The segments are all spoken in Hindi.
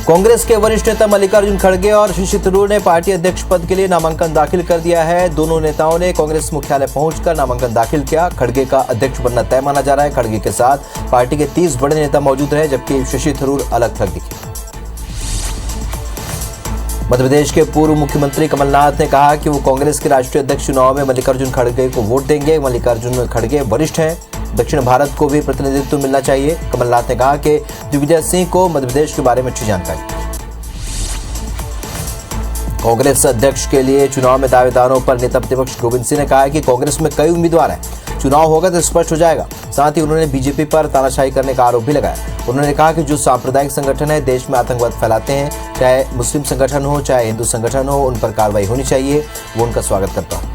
कांग्रेस के वरिष्ठ नेता मल्लिकार्जुन खड़गे और शशि थरूर ने पार्टी अध्यक्ष पद के लिए नामांकन दाखिल कर दिया है। दोनों नेताओं ने कांग्रेस मुख्यालय पहुंचकर नामांकन दाखिल किया। खड़गे का अध्यक्ष बनना तय माना जा रहा है। खड़गे के साथ पार्टी के 30 बड़े नेता मौजूद रहे, जबकि शशि थरूर अलग थलग दिखे। मध्य प्रदेश के पूर्व मुख्यमंत्री कमलनाथ ने कहा कि वो कांग्रेस के राष्ट्रीय अध्यक्ष चुनाव में मल्लिकार्जुन खड़गे को वोट देंगे। मल्लिकार्जुन खड़गे वरिष्ठ हैं, दक्षिण भारत को भी प्रतिनिधित्व मिलना चाहिए। कमलनाथ ने कहा कि दिग्विजय सिंह को मध्य प्रदेश के बारे में अच्छी जानकारी। कांग्रेस अध्यक्ष के लिए चुनाव में दावेदारों पर नेता प्रतिपक्ष गोविंद सिंह ने कहा है कि कांग्रेस में कई उम्मीदवार हैं, चुनाव होगा तो स्पष्ट हो जाएगा। साथ ही उन्होंने बीजेपी पर तानाशाही करने का आरोप भी लगाया। उन्होंने कहा कि जो सांप्रदायिक संगठन है देश में आतंकवाद फैलाते हैं, चाहे मुस्लिम संगठन हो चाहे हिंदू संगठन हो, उन पर कार्रवाई होनी चाहिए। वो उनका स्वागत करता हूं।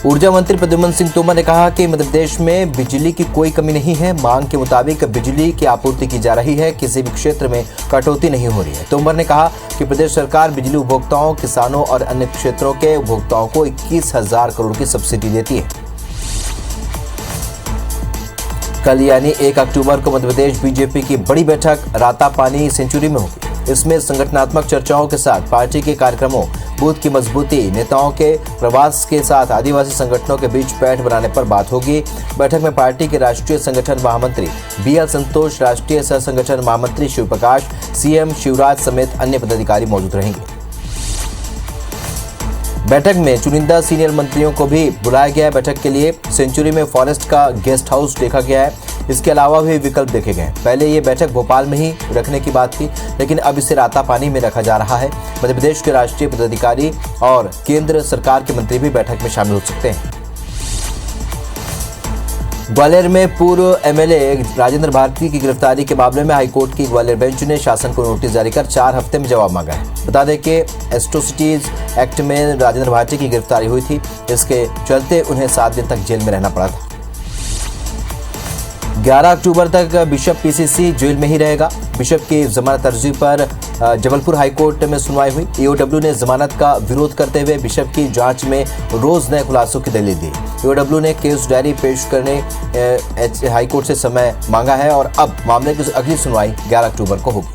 ऊर्जा मंत्री प्रद्युम्न सिंह तोमर ने कहा कि मध्य प्रदेश में बिजली की कोई कमी नहीं है। मांग के मुताबिक बिजली की आपूर्ति की जा रही है, किसी भी क्षेत्र में कटौती नहीं हो रही है। तोमर ने कहा कि प्रदेश सरकार बिजली उपभोक्ताओं, किसानों और अन्य क्षेत्रों के उपभोक्ताओं को 21,000 करोड़ की सब्सिडी देती है। कल यानी 1 अक्टूबर को मध्य प्रदेश बीजेपी की बड़ी बैठक रातापानी सेंचुरी में होगी। इसमें संगठनात्मक चर्चाओं के साथ पार्टी के कार्यक्रमों, बूथ की मजबूती, नेताओं के प्रवास के साथ आदिवासी संगठनों के बीच पैठ बनाने पर बात होगी। बैठक में पार्टी के राष्ट्रीय संगठन महामंत्री BL संतोष, राष्ट्रीय सह संगठन महामंत्री शिव प्रकाश, CM शिवराज समेत अन्य पदाधिकारी मौजूद रहेंगे। बैठक में चुनिंदा सीनियर मंत्रियों को भी बुलाया गया है। बैठक के लिए सेंचुरी में फॉरेस्ट का गेस्ट हाउस देखा गया है। इसके अलावा भी विकल्प देखे गए। पहले ये बैठक भोपाल में ही रखने की बात थी, लेकिन अब इसे रातापानी में रखा जा रहा है। मध्य प्रदेश के राष्ट्रीय पदाधिकारी और केंद्र सरकार के मंत्री भी बैठक में शामिल हो सकते हैं। ग्वालियर में पूर्व MLA राजेंद्र भारती की गिरफ्तारी के मामले में हाईकोर्ट की ग्वालियर बेंच ने शासन को नोटिस जारी कर 4 हफ्ते में जवाब मांगा है। बता दें कि एट्रोसिटीज एक्ट में राजेंद्र भारती की गिरफ्तारी हुई थी। इसके चलते उन्हें 7 दिन तक जेल में रहना पड़ा था। 11 अक्टूबर तक बिशप PCC जेल में ही रहेगा। बिशप की जमानत अर्जी पर जबलपुर हाईकोर्ट में सुनवाई हुई। EOW ने जमानत का विरोध करते हुए बिशप की जांच में रोज नए खुलासों की दलील दी। EOW ने केस डायरी पेश करने हाईकोर्ट से समय मांगा है और अब मामले की अगली सुनवाई 11 अक्टूबर को होगी।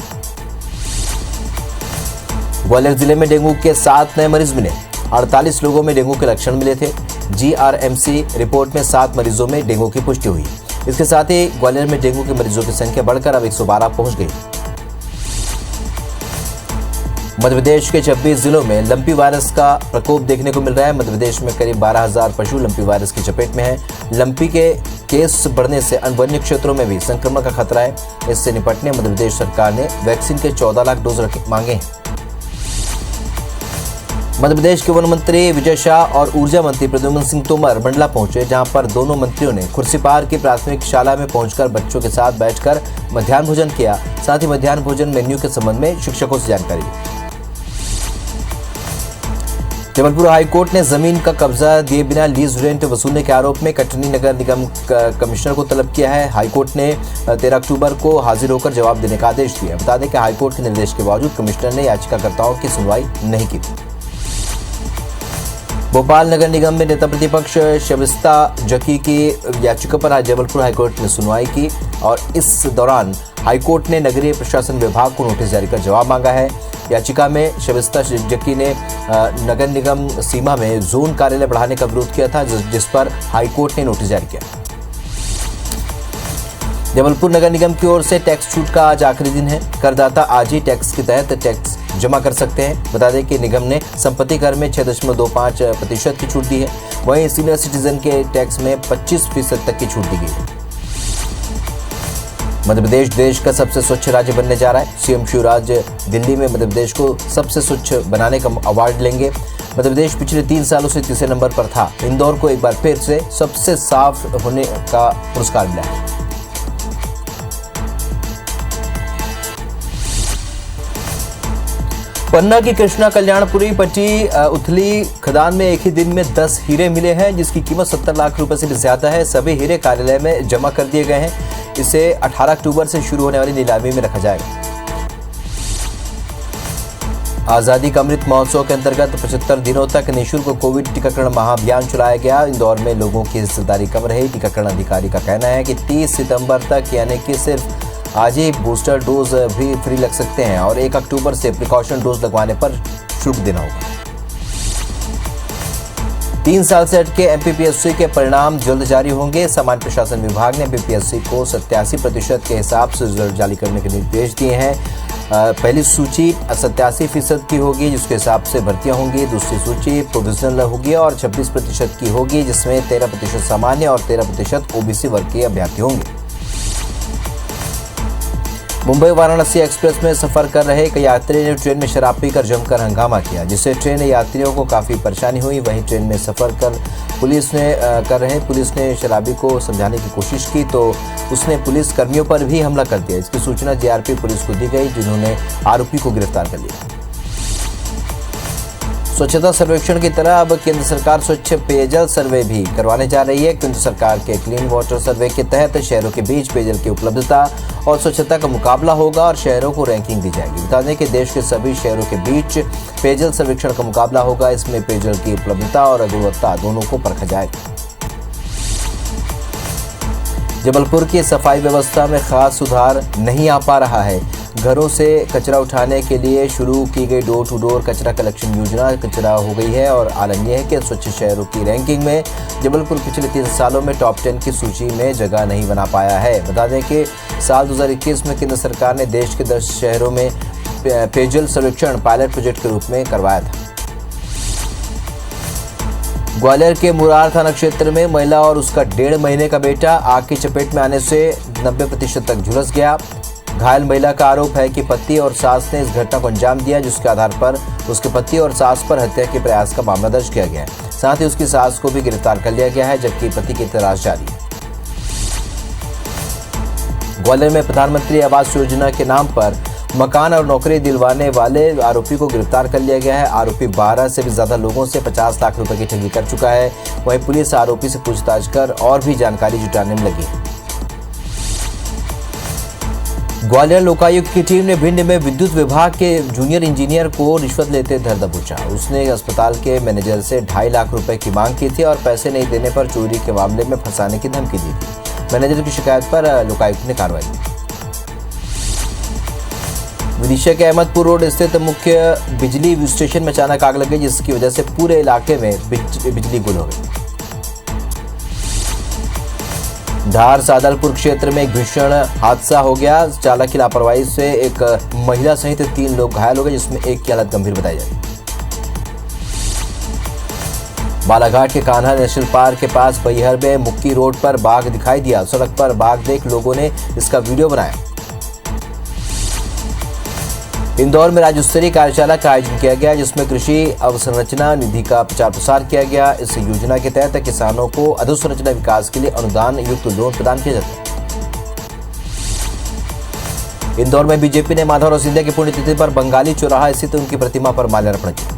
ग्वालियर जिले में डेंगू के 7 नए मरीज मिले। 48 लोगों में डेंगू के लक्षण मिले थे। GRMC रिपोर्ट में 7 मरीजों में डेंगू की पुष्टि हुई। इसके साथ ही ग्वालियर में डेंगू के मरीजों की संख्या बढ़कर अब 112 पहुंच गई। मध्य प्रदेश के 26 जिलों में लंपी वायरस का प्रकोप देखने को मिल रहा है। मध्य प्रदेश में करीब 12,000 पशु लंपी वायरस की चपेट में हैं। लंपी के केस बढ़ने से वन्य क्षेत्रों में भी संक्रमण का खतरा है। इससे निपटने मध्य प्रदेश सरकार ने वैक्सीन के 14 लाख डोज मांगे हैं। मध्य प्रदेश के वन मंत्री विजय शाह और ऊर्जा मंत्री प्रद्युम्न सिंह तोमर मंडला पहुंचे, जहां पर दोनों मंत्रियों ने खुर्सीपार की प्राथमिक शाला में पहुंचकर बच्चों के साथ बैठकर मध्याह्न भोजन किया। साथ ही मध्याह्न भोजन मेन्यू के संबंध में शिक्षकों से जानकारी ली। जबलपुर हाईकोर्ट ने जमीन का कब्जा दिए बिना लीज रेंट वसूलने के आरोप में कटनी नगर निगम कमिश्नर को तलब किया है। हाईकोर्ट ने 13 अक्टूबर को हाजिर होकर जवाब देने का आदेश दिया। बता दें कि हाईकोर्ट के निर्देश के बावजूद कमिश्नर ने याचिकाकर्ताओं की सुनवाई नहीं की। भोपाल नगर निगम में नेता प्रतिपक्ष शविस्ता जकी की याचिका पर आज जबलपुर हाईकोर्ट ने सुनवाई की और इस दौरान हाईकोर्ट ने नगरीय प्रशासन विभाग को नोटिस जारी कर जवाब मांगा है। याचिका में शविस्ता जकी ने नगर निगम सीमा में जोन कार्यालय बढ़ाने का विरोध किया था, जिस पर हाईकोर्ट ने नोटिस जारी किया। जबलपुर नगर निगम की ओर से टैक्स छूट का आज आखिरी दिन है। करदाता आज ही टैक्स के तहत टैक्स जमा कर सकते हैं। बता दें कि निगम ने संपत्ति कर में 6.25% की छूट दी है। वहीं सीनियर सिटीजन के टैक्स में 25% तक की छूट दी गई है। मध्य प्रदेश देश का सबसे स्वच्छ राज्य बनने जा रहा है। CM शिवराज दिल्ली में मध्य प्रदेश को सबसे स्वच्छ बनाने का अवार्ड लेंगे। मध्य प्रदेश पिछले 3 सालों से तीसरे नंबर पर था। इंदौर को एक बार फिर से सबसे साफ होने का पुरस्कार मिला है। पन्ना की कृष्णा कल्याणपुरी पट्टी उथली खदान में एक ही दिन में 10 हीरे मिले हैं, जिसकी कीमत 70 लाख रुपए से भी ज्यादा है। सभी हीरे कार्यालय में जमा कर दिए गए हैं। इसे 18 अक्टूबर से शुरू होने वाली नीलामी में रखा जाएगा। आजादी का अमृत महोत्सव के अंतर्गत 75 दिनों तक निःशुल्क कोविड टीकाकरण महाअभियान चलाया गया। इंदौर में लोगों की हिस्सेदारी कम रही। टीकाकरण अधिकारी का कहना है कि 30 सितंबर तक यानी कि सिर्फ आज ही बूस्टर डोज भी फ्री लग सकते हैं और 1 अक्टूबर से प्रिकॉशन डोज लगवाने पर शुल्क देना होगा। 3 साल से अटके एमपीपीएससी के परिणाम जल्द जारी होंगे। सामान्य प्रशासन विभाग ने एमपीपीएससी को 87% के हिसाब से रिजल्ट जारी करने के निर्देश दिए हैं। पहली सूची 87% की होगी, जिसके हिसाब से भर्तियां होंगी। दूसरी सूची प्रोविजनल होगी और 26% की होगी, जिसमें 13% सामान्य और 13% ओबीसी वर्ग के अभ्यर्थी होंगे। मुंबई वाराणसी एक्सप्रेस में सफर कर रहे एक यात्री ने ट्रेन में शराब पीकर जमकर हंगामा किया, जिससे ट्रेन यात्रियों को काफी परेशानी हुई। वहीं ट्रेन में सफर कर पुलिस ने शराबी को समझाने की कोशिश की तो उसने पुलिस कर्मियों पर भी हमला कर दिया। इसकी सूचना जीआरपी पुलिस को दी गई, जिन्होंने आरोपी को गिरफ्तार कर लिया। स्वच्छता सर्वेक्षण की तरह अब केंद्र सरकार स्वच्छ पेयजल सर्वे भी करवाने जा रही है। केंद्र सरकार के क्लीन वाटर सर्वे के तहत शहरों के बीच पेयजल की उपलब्धता और स्वच्छता का मुकाबला होगा और शहरों को रैंकिंग दी जाएगी। बता दें कि देश के सभी शहरों के बीच पेयजल सर्वेक्षण का मुकाबला होगा। इसमें पेयजल की उपलब्धता और गुणवत्ता दोनों को परखा जाएगा। जबलपुर की सफाई व्यवस्था में खास सुधार नहीं आ पा रहा है। घरों से कचरा उठाने के लिए शुरू की गई डोर टू डोर कचरा कलेक्शन योजना कचरा हो गई है और आलम यह है कि स्वच्छ शहरों की रैंकिंग में जबलपुर पिछले 3 सालों में टॉप 10 की सूची में जगह नहीं बना पाया है। बता दें कि साल 2021 में केंद्र सरकार ने देश के 10 शहरों में पेयजल सर्वेक्षण पायलट प्रोजेक्ट के रूप में करवाया था। ग्वालियर के मुरार थाना क्षेत्र में महिला और उसका 1.5 महीने का बेटा आग की चपेट में आने से 90% तक झुलस गया। घायल महिला का आरोप है कि पति और सास ने इस घटना को अंजाम दिया, जिसके आधार पर उसके पति और सास पर हत्या के प्रयास का मामला दर्ज किया गया है। साथ ही उसकी सास को भी गिरफ्तार कर लिया गया है, जबकि पति की तलाश जारी है। ग्वालियर में प्रधानमंत्री आवास योजना के नाम पर मकान और नौकरी दिलवाने वाले आरोपी को गिरफ्तार कर लिया गया है। आरोपी 12 से भी ज्यादा लोगों से 50 लाख रुपए की ठगी कर चुका है। वहीं पुलिस आरोपी से पूछताछ कर और भी जानकारी जुटाने में लगी है। ग्वालियर लोकायुक्त की टीम ने भिंड में विद्युत विभाग के जूनियर इंजीनियर को रिश्वत लेते धर दबोचा। उसने अस्पताल के मैनेजर से 2.5 लाख रुपए की मांग की थी और पैसे नहीं देने पर चोरी के मामले में फंसाने की धमकी दी थी। मैनेजर की शिकायत पर लोकायुक्त ने कार्रवाई की। विदिशा के अहमदपुर रोड स्थित मुख्य बिजली स्टेशन में अचानक आग लग गई, जिसकी वजह से पूरे इलाके में बिजली गुल हो गई। धार सादलपुर क्षेत्र में एक भीषण हादसा हो गया। चालक की लापरवाही से एक महिला सहित 3 लोग घायल हो गए, जिसमें एक की हालत गंभीर बताई जाती है। बालाघाट के कान्हा नेशनल पार्क के पास बैहर में मुक्की रोड पर बाघ दिखाई दिया। सड़क पर बाघ देख लोगों ने इसका वीडियो बनाया। इंदौर में राज्य स्तरीय कार्यशाला का आयोजन किया गया, जिसमें कृषि अवसंरचना निधि का प्रचार प्रसार किया गया। इस योजना के तहत किसानों को अधोसंरचना विकास के लिए अनुदान युक्त लोन प्रदान किया जाता है। इंदौर में बीजेपी ने माधवराव सिंधिया की पुण्यतिथि पर बंगाली चौराहा स्थित उनकी प्रतिमा पर माल्यार्पण किया।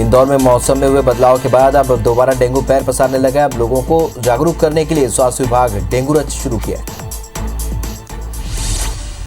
इंदौर में मौसम में हुए बदलाव के बाद अब दोबारा डेंगू पैर पसारने लगा है। अब लोगों को जागरूक करने के लिए स्वास्थ्य विभाग डेंगू रथ शुरू किया है।